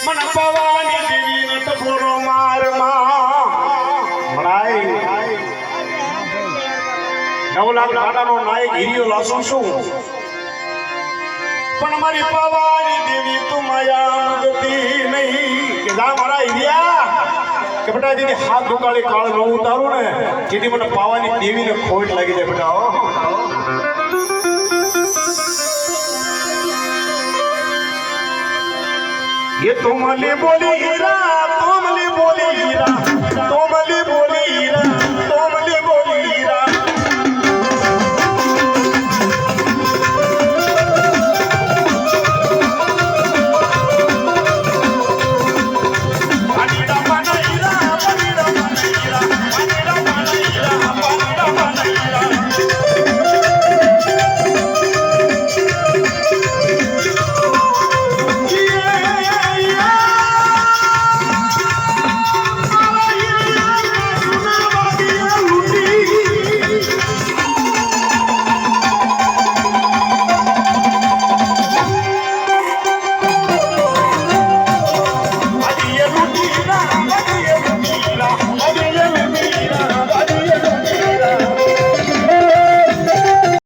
मन पवानी देवी ने टपोरो मार मड़ाई 9 लाख કાટાનો નાયક હીરિયો લાસો છું પણ મારી પવાની દેવી તું માયા મુદતી નહીં કે જા મારા હીરિયા કે બેટા દીદી હાથ દુકાળી કાળ ન ઉતારું ને જેથી મને પાવાની દેવીને ખોટ લાગી જાય બેટા ये तुमली बोली हीरा तुमली बोली हीरा तुमली बोली हीरा